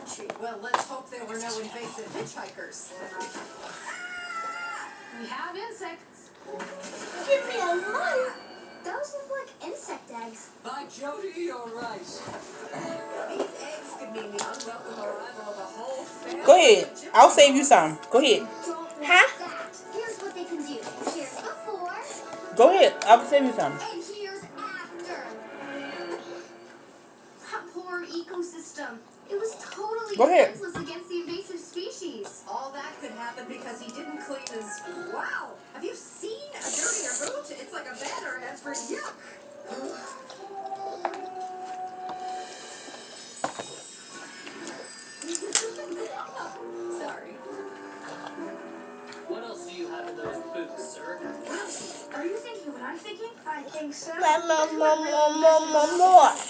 sketchy. Well, let's hope there were no invasive hitchhikers. We have insects. Give me a light. Those look like insect eggs. By Jody, you're right. These eggs could mean the unwelcome arrival of a whole family. Go ahead. I'll save you some. Go ahead. Huh? Here's what they can do. Here's before. Go ahead. I'll save you some. And here's after. That poor ecosystem. It was totally defenseless against the invasive species. All that could happen because he didn't clean his... Wow! Have you seen a dirtier boot? It's like a banner ad for yuck. Sorry. What else do you have in those boots, sir? Are you thinking what I'm thinking? I think so.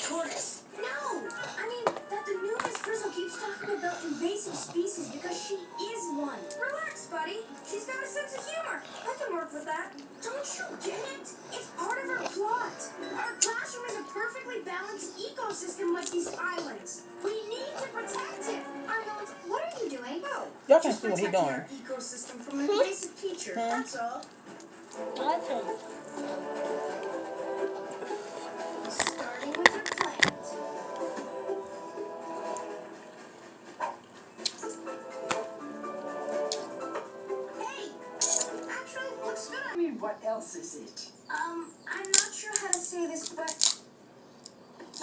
Tortoise. No! I mean, that the new Miss Frizzle keeps talking about invasive species because she is one. Relax, buddy. She's got a sense of humor. I can work with that. Don't you get it? It's part of her plot. Our classroom is a perfectly balanced ecosystem like these islands. We need to protect it. Arnold, what are you doing? Oh, Y'all can see what he's doing. Our ecosystem from an invasive teacher. That's all. Starting with a plant. Hey! Actually, looks good. I mean, what else is it? I'm not sure how to say this, but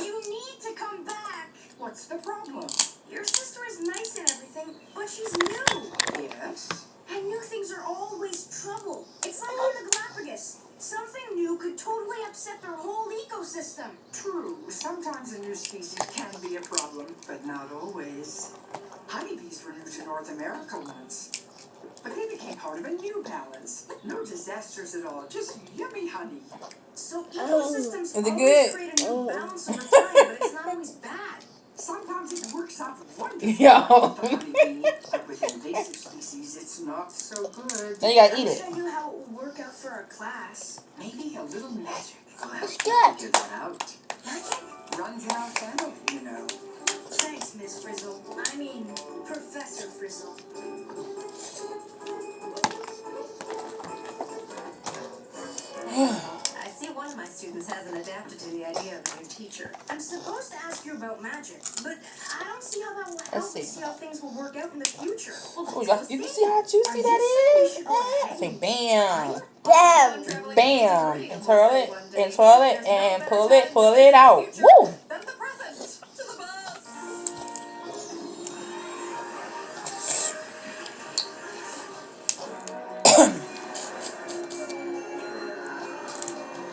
you need to come back. What's the problem? Your sister is nice and everything, but she's new. Yes? And new things are always trouble. It's like on the Galapagos. Something new could totally upset their whole ecosystem. True. Sometimes a new species can be a problem, but not always. Honeybees were new to North America once, but they became part of a new balance. No disasters at all, just yummy honey. So ecosystems Is it always good? create a new balance over time, but it's not always bad. Sometimes it works out wonderfully. Yo. With the honeybee, but with invasive species, it's not so good. Now you gotta I eat wish it. I knew how it would work out for our class. Maybe a little magic will help It's you good. figure that out. Magic? Runs in our family, you know. Thanks, Miss Frizzle. I mean, Professor Frizzle. I see one of my students hasn't adapted to the idea of a new teacher. I'm supposed to ask you about magic, but I don't see how that will help Let's me see. see how things will work out in the future. Well, Oh, let's you go can see how juicy that is? I say bam. Bam! Bam. And twirl it, and twirl it, and pull it out. Woo! That's the present to the bus.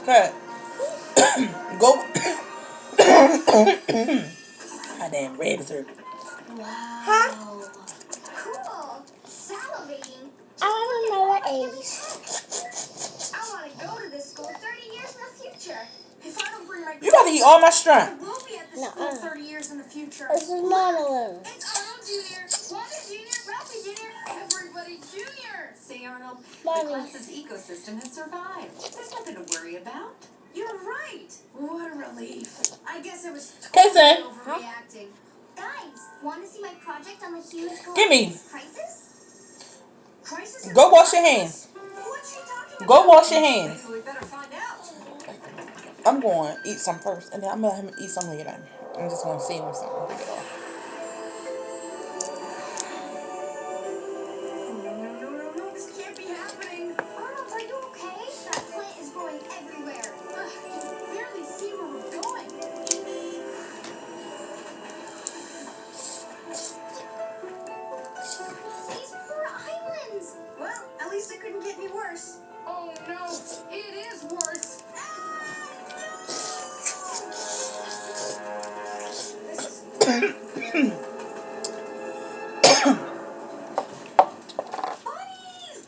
Cut. Go. My damn red is hurting. Wow. Huh? Cool. Salivating. I want to know what age. I want to go to this school 30 years in the future. If I don't bring my You gotta eat all my I shrimp. will be at this school 30 years in the future. This is modeling. It's Arnold Jr., Wanda Jr., Ralphie Jr., everybody Jr. See, Arnold, the Mommy. class's ecosystem has survived. There's nothing to worry about. You're right. What a relief. I guess I was Kayson. totally overreacting. Guys, want to see my project on the huge Gimme. crisis? Crisis? Go wash your hands. What's she talking Go wash your hands. We better find out. I'm going to eat some first, and then I'm going to let him eat some later. I'm just going to save him some. No, this can't be happening. Arnold, are you okay? That plant is growing everywhere. Ugh, you can barely see where we're going. These poor islands. Well, at least it couldn't get any worse. Oh no, it is worse. This is bunnies!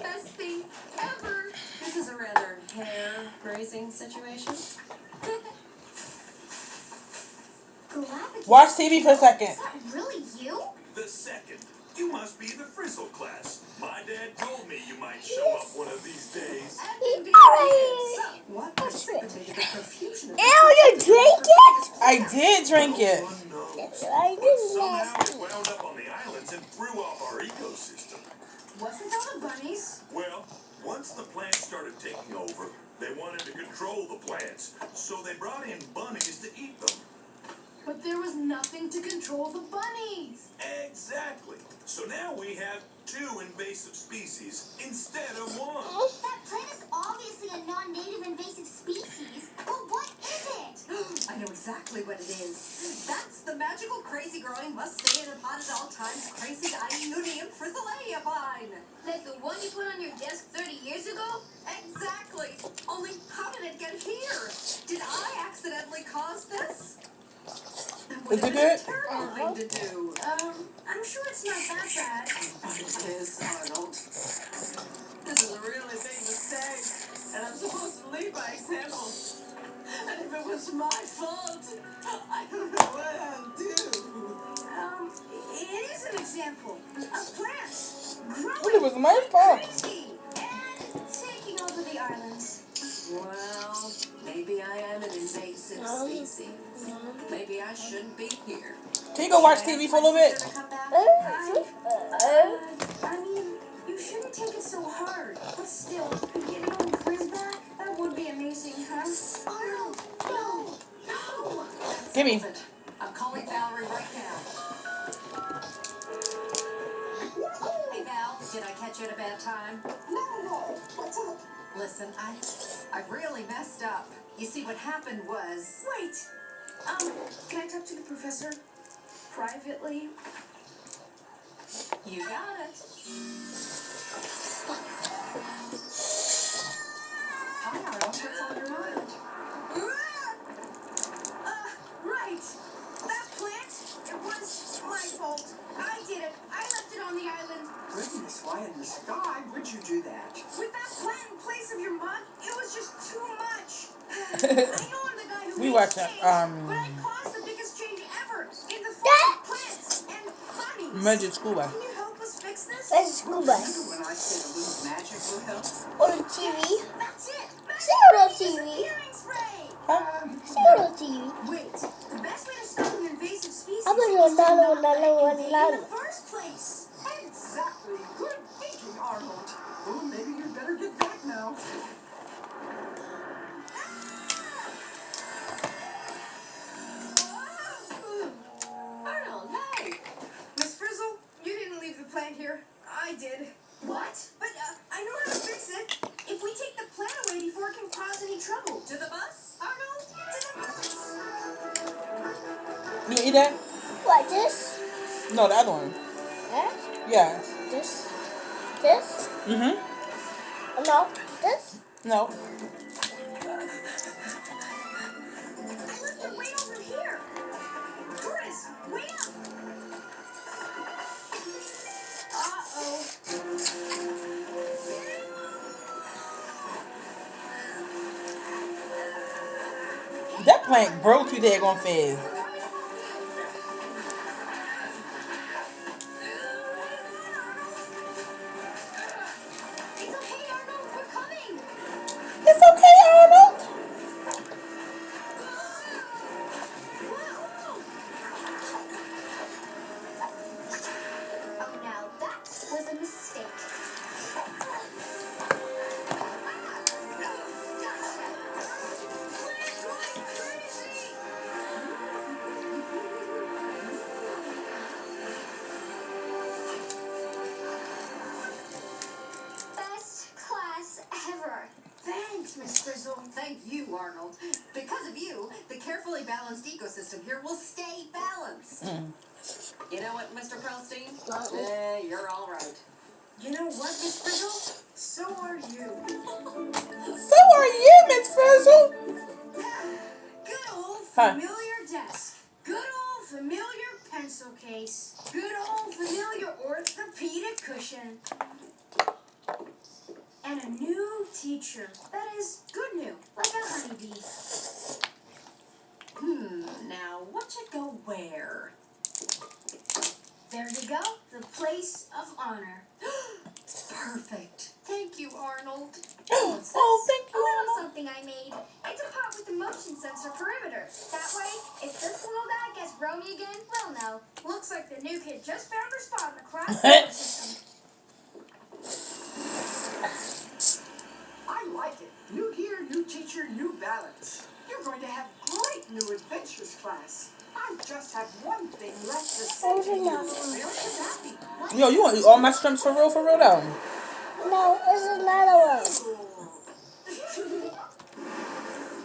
Best thing ever. This is a rather hair-raising situation. Galapagos. Watch TV for a second. Is that really you? The second. You must be the Frizzle class. My dad told me you might show up one of these days. What precipitated the profusion of Ew, you drink it? I did drink it. Oh, no. themselves. I But didn't somehow ask it wound up on the islands and threw off our ecosystem. What's with all the bunnies? Well, once the plants started taking over, they wanted to control the plants, so they brought in bunnies to eat them. But there was nothing to control the bunnies. Exactly. So now we have 2 invasive species instead of 1. That plant is obviously a non-native invasive species, but what is it? I know exactly what it is. That's the magical, crazy growing, must stay in a pot at all times, crazy Ionium frizzleia vine. Like the one you put on your desk 30 years ago? Exactly. Only how did it get here? Did I accidentally cause this? That would Is have it been a good? terrible thing to do. I'm sure it's not that bad. It is, Arnold. This is a really big mistake, and I'm supposed to lead by example. And if it was my fault, I don't know what I'll do. It is an example of plants Well, it growing was my fault. crazy and taking over the islands. Well, maybe I am an invasive species. Maybe I shouldn't be here. Can you go watch TV for a little bit? I mean, you shouldn't take it so hard. But still, getting all the friends back, that would be amazing, huh? Arnold, no! No! Give me. I'm calling Valerie right now. Hey Val, did I catch you at a bad time? No. What's up? Listen, I really messed up. You see, what happened was... Wait! Can I talk to the professor? Privately? You got it. Hi, Arnold. What's on your mind? Right. That plant, it was my fault. I did it. I left it on the island. Goodness, why in the sky would you do that? With that plant in place of your mug, it was just too much. I know I'm the guy who We makes watched that, change, but I caused the biggest change ever in the form of plants and bunnies. Magic school bus. Can you help us fix this? That's a school Remember bus. when I said a little magic will help? Or the TV. That's it. Pseudo TV. Hearing spray. Pseudo TV. Wait, the best way to stop an invasive species I'm gonna is to go not let it nano. invade in the first place. Exactly. Good thinking, Arnold. Oh, maybe you'd better get back now. Arnold, hey! Miss Frizzle, you didn't leave the plant here. I did. What? But I know how to fix it. If we take the plant away before it can cause any trouble. To the bus, Arnold? To the bus. You eat that? What, this? No, the other one. That? Yeah. This? This? Mm-hmm. No, this? No. I left it way over here. Doris, wait up. Uh-oh. That plant grow too daggone fast. It's okay, Arnold. We're coming. It's okay, Arnold. Oh, now that was a mistake. Best class ever. Thanks, Miss Frizzle. Thank you, Arnold. Because of you, the carefully balanced ecosystem here will stay balanced. You know what, Mr. Pearlstein? You're all right. You know what, Miss Frizzle? So are you. So are you, Miss Frizzle. Good old Huh. familiar desk. Good old familiar pencil case. Good old familiar orthopedic cushion. And a new teacher. That is good new, like a honeybee. Now, what you go where? There you go, the place of honor. Perfect. Thank you, Arnold. Oh, thank A you, little Mama. something I made. It's a pot with a motion sensor perimeter. That way, if this little guy gets Romy again, we'll know. Looks like the new kid just found her spot in the class system. I like it. New year, new teacher, new balance. You're going to have great new adventures class. I just have one thing left to say to you. Very happy. Yo, you want to eat all my shrimps for real though? No, it's another one.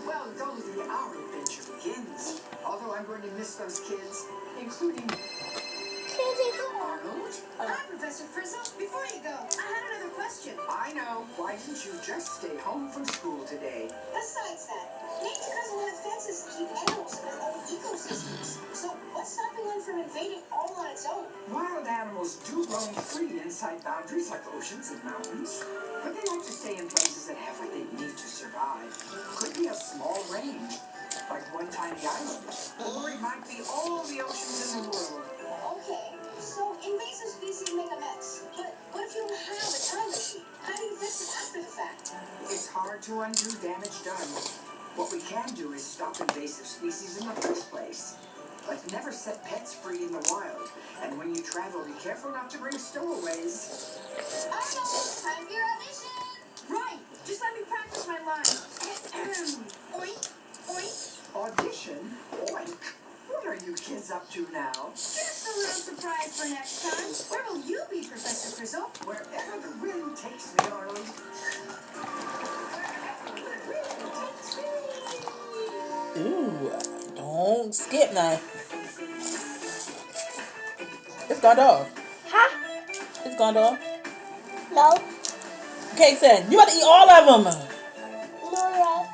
Well, Goldie, our adventure begins. Although I'm going to miss those kids, including Arnold. Hi, Professor Frizzle. Before you go, I had another question. I know. Why didn't you just stay home from school today? Besides that, nature doesn't have fences to keep animals in their own ecosystems. So what's stopping one from invading all on its own? Wild animals do roam free inside boundaries like oceans and mountains, but they like to stay in places that have what they need to survive. Could be a small range, like one tiny island, or it might be all the oceans in the world. Okay, so invasive species make a mess. But what if you don't have a time machine? How do you fix it after the fact? It's hard to undo damage done. What we can do is stop invasive species in the first place. Like never set pets free in the wild. And when you travel, be careful not to bring stowaways. Arnold, time for your audition! Right, just let me practice my line. Oink, oink. Audition? Oink! What are you kids up to now? Just a little surprise for next time. Where will you be, Professor Frizzle? Wherever the wind takes me, Arnold. Ooh, don't skip now. It's gone off. Huh? It's gone off. No. Kayson, you got to eat all of them. No, right.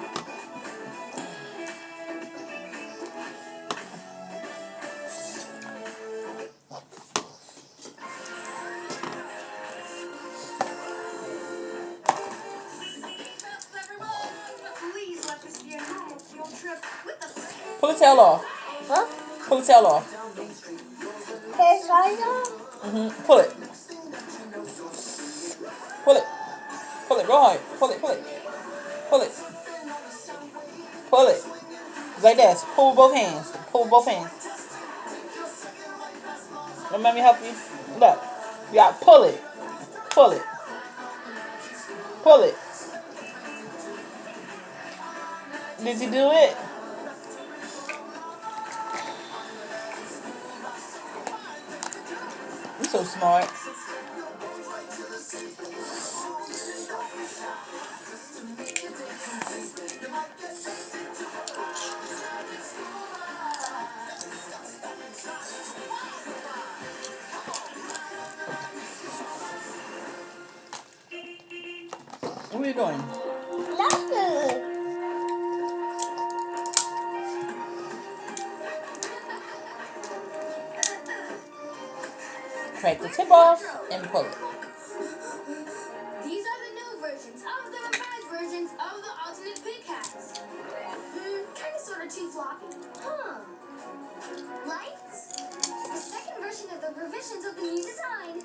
Please let this be a normal field trip with the Pull the tail off. Huh? Pull the tail off. There's one more. Pull it. Pull it. Pull it real hard. Pull it. Pull it. Pull it. Pull it. Like this. Pull with both hands. Pull with both hands. Let me help you. Look. You got to pull it. Pull it. Pull it. Did you do it? You're so smart. What are you doing? Nothing. Take the tip off and pull it. These are the new versions of the revised versions of the alternate big hats. Kind of sort of too floppy. Huh. Lights? The second version of the revisions of the new design.